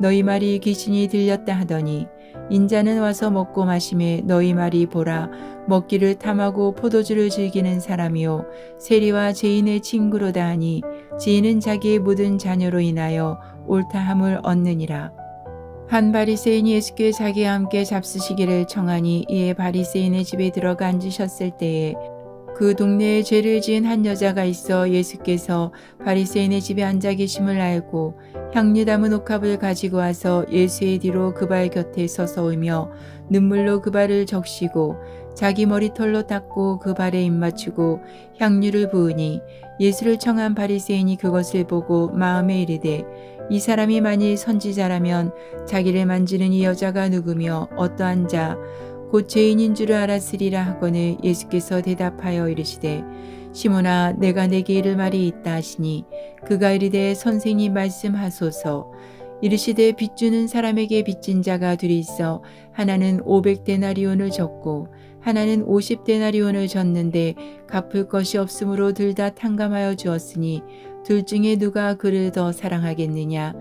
너희 말이 귀신이 들렸다 하더니 인자는 와서 먹고 마시매 너희 말이 보라 먹기를 탐하고 포도주를 즐기는 사람이요 세리와 죄인의 친구로다 하니 지인은 자기의 묻은 자녀로 인하여 옳다함을 얻느니라. 한 바리새인이 예수께 자기와 함께 잡수시기를 청하니 이에 바리새인의 집에 들어가 앉으셨을 때에 그 동네에 죄를 지은 한 여자가 있어 예수께서 바리새인의 집에 앉아 계심을 알고 향유 담은 옥합을 가지고 와서 예수의 뒤로 그 발 곁에 서서 울며 눈물로 그 발을 적시고 자기 머리털로 닦고 그 발에 입맞추고 향유를 부으니 예수를 청한 바리새인이 그것을 보고 마음에 이르되 이 사람이 만일 선지자라면 자기를 만지는 이 여자가 누구며 어떠한 자 곧 죄인인 줄을 알았으리라 하거늘 예수께서 대답하여 이르시되 시몬아 내가 내게 이를 말이 있다 하시니 그가 이르되 선생님 말씀하소서. 이르시되 빚주는 사람에게 빚진 자가 둘이 있어 하나는 500데나리온을 졌고 하나는 50데나리온을 졌는데 갚을 것이 없으므로 둘 다 탕감하여 주었으니 둘 중에 누가 그를 더 사랑하겠느냐.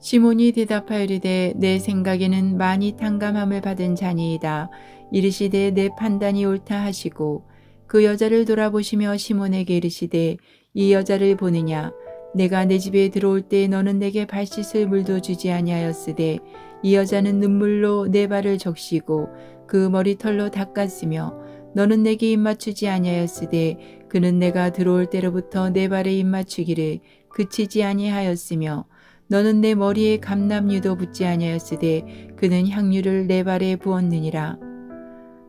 시몬이 대답하여 이르되 내 생각에는 많이 탕감함을 받은 자니이다. 이르시되 내 판단이 옳다 하시고 그 여자를 돌아보시며 시몬에게 이르시되 이 여자를 보느냐. 내가 내 집에 들어올 때 너는 내게 발 씻을 물도 주지 아니하였으되 이 여자는 눈물로 내 발을 적시고 그 머리털로 닦았으며 너는 내게 입맞추지 아니하였으되 그는 내가 들어올 때로부터 내 발에 입맞추기를 그치지 아니하였으며 너는 내 머리에 감람유도 붓지 아니하였으되 그는 향유를 내 발에 부었느니라.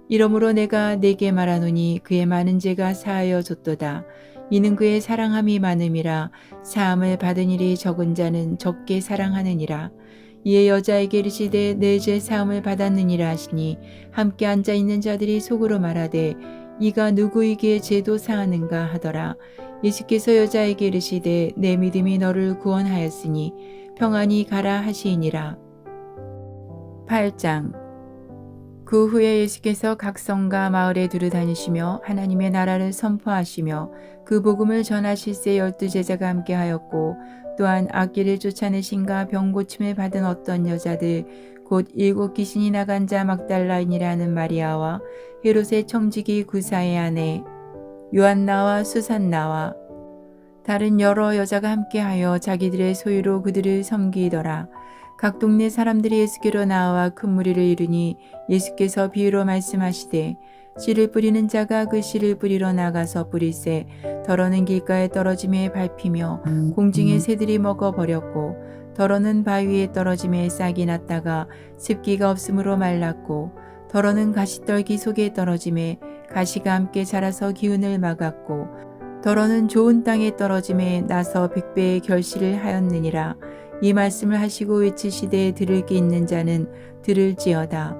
이러므로 내가 내게 말하노니 그의 많은 죄가 사하여 줬도다. 이는 그의 사랑함이 많음이라. 사함을 받은 일이 적은 자는 적게 사랑하느니라. 이에 여자에게 이르시되 내 죄 사함을 받았느니라 하시니 함께 앉아 있는 자들이 속으로 말하되 이가 누구이기에 죄도 사하는가 하더라. 예수께서 여자에게 이르시되 내 믿음이 너를 구원하였으니 평안히 가라 하시니라. 8장. 그 후에 예수께서 각 성과 마을에 두루 다니시며 하나님의 나라를 선포하시며 그 복음을 전하실새 12제자가 함께하였고 또한 악기를 쫓아내신가 병 고침을 받은 어떤 여자들 곧 7 귀신이 나간 자 막달라인이라는 마리아와 헤롯의 청지기 구사의 아내 요한나와 수산나와 다른 여러 여자가 함께하여 자기들의 소유로 그들을 섬기더라. 각 동네 사람들이 예수께로 나와 큰 무리를 이루니 예수께서 비유로 말씀하시되 씨를 뿌리는 자가 그 씨를 뿌리러 나가서 뿌릴새 덜어는 길가에 떨어짐에 밟히며 공중의 새들이 먹어버렸고 덜어는 바위에 떨어짐에 싹이 났다가 습기가 없으므로 말랐고 덜어는 가시떨기 속에 떨어짐에 가시가 함께 자라서 기운을 막았고 덜어는 좋은 땅에 떨어짐에 나서 100배의 결실을 하였느니라. 이 말씀을 하시고 외치시되 들을 게 있는 자는 들을지어다.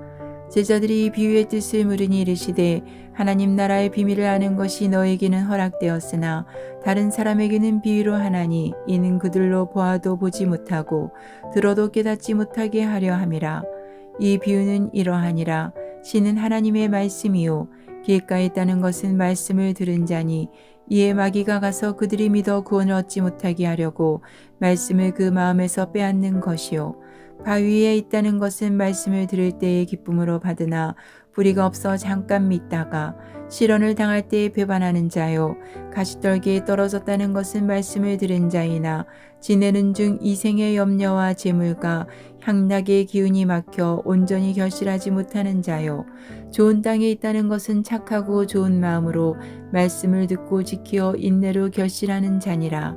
제자들이 이 비유의 뜻을 물으니 이르시되 하나님 나라의 비밀을 아는 것이 너에게는 허락되었으나 다른 사람에게는 비유로 하나니 이는 그들로 보아도 보지 못하고 들어도 깨닫지 못하게 하려 함이라. 이 비유는 이러하니라. 씨는 하나님의 말씀이요 길가에 있다는 것은 말씀을 들은 자니 이에 마귀가 가서 그들이 믿어 구원을 얻지 못하게 하려고 말씀을 그 마음에서 빼앗는 것이요 바위에 있다는 것은 말씀을 들을 때의 기쁨으로 받으나 뿌리가 없어 잠깐 믿다가 실언을 당할 때에 배반하는 자요 가시떨기에 떨어졌다는 것은 말씀을 들은 자이나 지내는 중 이생의 염려와 재물과 향락의 기운이 막혀 온전히 결실하지 못하는 자요 좋은 땅에 있다는 것은 착하고 좋은 마음으로 말씀을 듣고 지키어 인내로 결실하는 자니라.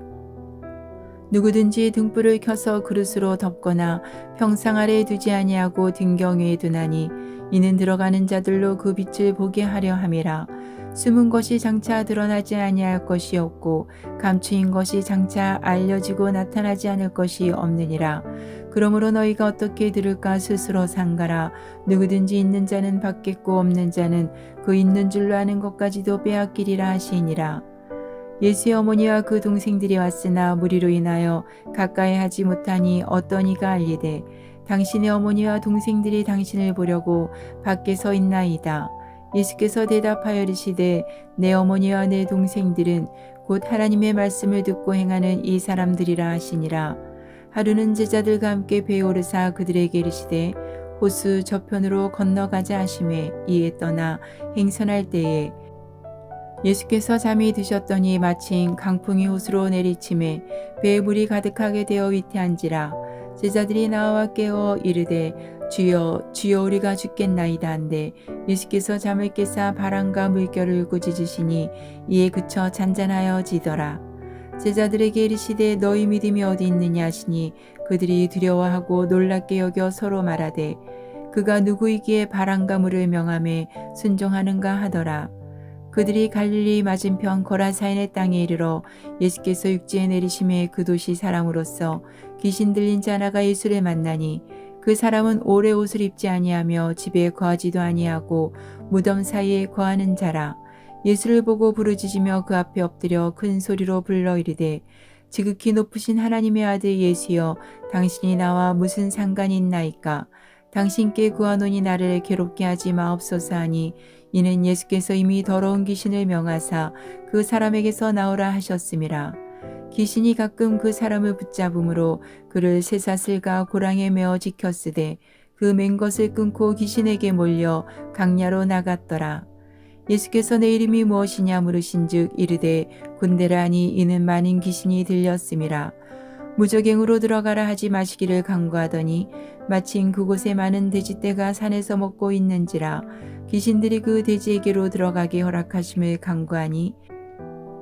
누구든지 등불을 켜서 그릇으로 덮거나 평상 아래에 두지 아니하고 등경 위에 두나니 이는 들어가는 자들로 그 빛을 보게 하려 함이라. 숨은 것이 장차 드러나지 아니할 것이 없고 감추인 것이 장차 알려지고 나타나지 않을 것이 없느니라. 그러므로 너희가 어떻게 들을까 스스로 상가라. 누구든지 있는 자는 받겠고 없는 자는 그 있는 줄로 아는 것까지도 빼앗기리라 하시니라. 예수의 어머니와 그 동생들이 왔으나 무리로 인하여 가까이 하지 못하니 어떤 이가 알리되 당신의 어머니와 동생들이 당신을 보려고 밖에 서 있나이다. 예수께서 대답하여 이르시되 내 어머니와 내 동생들은 곧 하나님의 말씀을 듣고 행하는 이 사람들이라 하시니라. 하루는 제자들과 함께 배에 오르사 그들에게 이르시되 호수 저편으로 건너가자 하시매 이에 떠나 행선할 때에 예수께서 잠이 드셨더니 마침 강풍이 호수로 내리침에 배에 물이 가득하게 되어 위태한지라. 제자들이 나와 깨어 이르되 주여 주여 우리가 죽겠나이다 한데 예수께서 잠을 깨사 바람과 물결을 꾸짖으시니 이에 그쳐 잔잔하여 지더라. 제자들에게 이르시되 너희 믿음이 어디 있느냐 하시니 그들이 두려워하고 놀랍게 여겨 서로 말하되 그가 누구이기에 바람과 물을 명함에 순종하는가 하더라. 그들이 갈릴리 맞은편 거라사인의 땅에 이르러 예수께서 육지에 내리심에 그 도시 사람으로서 귀신 들린 자 하나가 예수를 만나니 그 사람은 오래 옷을 입지 아니하며 집에 거하지도 아니하고 무덤 사이에 거하는 자라. 예수를 보고 부르짖으며 그 앞에 엎드려 큰 소리로 불러 이르되 지극히 높으신 하나님의 아들 예수여 당신이 나와 무슨 상관이 있나이까. 당신께 구하노니 나를 괴롭게 하지 마옵소서 하니 이는 예수께서 이미 더러운 귀신을 명하사 그 사람에게서 나오라 하셨음이라. 귀신이 가끔 그 사람을 붙잡음으로 그를 쇠사슬과 고랑에 메어 지켰으되 그 맨 것을 끊고 귀신에게 몰려 강야로 나갔더라. 예수께서 내 이름이 무엇이냐 물으신즉 이르되 군대라 하니 이는 많은 귀신이 들렸음이라. 무저갱으로 들어가라 하지 마시기를 간구하더니 마침 그곳에 많은 돼지떼가 산에서 먹고 있는지라. 귀신들이 그 돼지에게로 들어가게 허락하심을 간구하니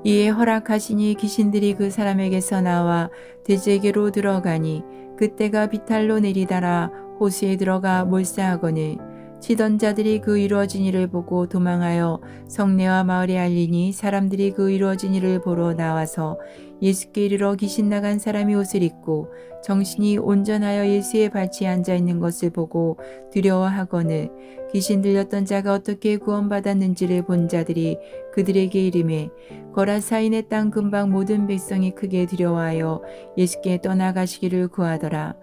이에 허락하시니 귀신들이 그 사람에게서 나와 돼지에게로 들어가니 그때가 비탈로 내리다라 호수에 들어가 몰사하거늘 치던 자들이 그 이루어진 일을 보고 도망하여 성내와 마을에 알리니 사람들이 그 이루어진 일을 보러 나와서 예수께 이르러 귀신 나간 사람이 옷을 입고 정신이 온전하여 예수의 발치에 앉아 있는 것을 보고 두려워하거늘 귀신 들렸던 자가 어떻게 구원받았는지를 본 자들이 그들에게 이르매 거라사인의 땅 근방 모든 백성이 크게 두려워하여 예수께 떠나가시기를 구하더라.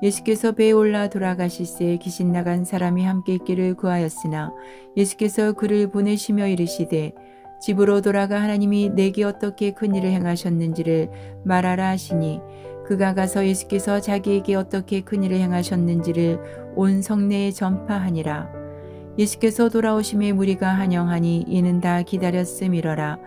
예수께서 배에 올라 돌아가실새 귀신 나간 사람이 함께 있기를 구하였으나 예수께서 그를 보내시며 이르시되 집으로 돌아가 하나님이 내게 어떻게 큰 일을 행하셨는지를 말하라 하시니 그가 가서 예수께서 자기에게 어떻게 큰 일을 행하셨는지를 온 성내에 전파하니라. 예수께서 돌아오심에 무리가 환영하니 이는 다 기다렸음이러라.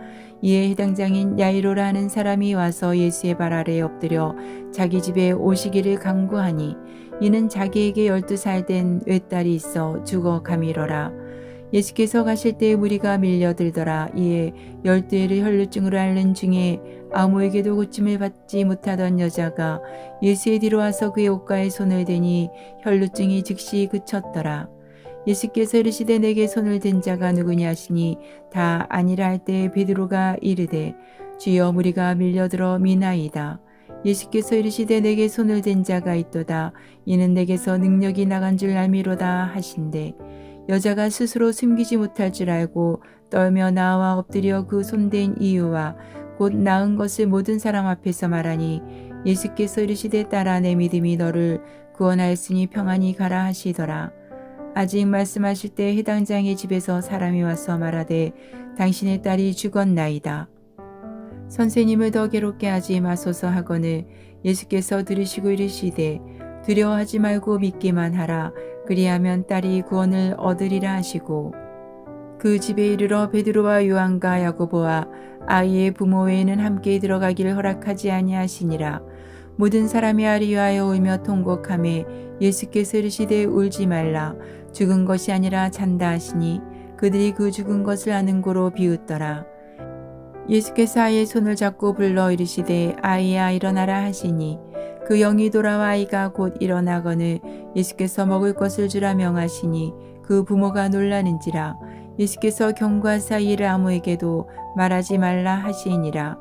이에 해당장인 야이로라 하는 사람이 와서 예수의 발 아래에 엎드려 자기 집에 오시기를 간구하니 이는 자기에게 12살 된 외딸이 있어 죽어가미러라. 예수께서 가실 때에 무리가 밀려들더라. 이에 12회를 혈루증으로 앓는 중에 아무에게도 고침을 받지 못하던 여자가 예수의 뒤로 와서 그의 옷가에 손을 대니 혈루증이 즉시 그쳤더라. 예수께서 이르시되 내게 손을 댄 자가 누구냐 하시니 다 아니라 할 때 베드로가 이르되 주여 무리가 밀려들어 미나이다. 예수께서 이르시되 내게 손을 댄 자가 있도다. 이는 내게서 능력이 나간 줄 알미로다 하신대 여자가 스스로 숨기지 못할 줄 알고 떨며 나와 엎드려 그 손댄 이유와 곧 나은 것을 모든 사람 앞에서 말하니 예수께서 이르시되 딸아 내 믿음이 너를 구원하였으니 평안히 가라 하시더라. 아직 말씀하실 때 해당장의 집에서 사람이 와서 말하되 당신의 딸이 죽었나이다. 선생님을 더 괴롭게 하지 마소서 하거늘 예수께서 들으시고 이르시되 두려워하지 말고 믿기만 하라. 그리하면 딸이 구원을 얻으리라 하시고 그 집에 이르러 베드로와 요한과 야고보와 아이의 부모 외에는 함께 들어가기를 허락하지 아니하시니라. 모든 사람이 아리 위하여 울며 통곡하매 예수께서 이르시되 울지 말라. 죽은 것이 아니라 잔다 하시니 그들이 그 죽은 것을 아는 고로 비웃더라. 예수께서 아이의 손을 잡고 불러 이르시되 아이야 일어나라 하시니 그 영이 돌아와 아이가 곧 일어나거늘 예수께서 먹을 것을 주라 명하시니 그 부모가 놀라는지라. 예수께서 경고하사 이를 아무에게도 말하지 말라 하시니라.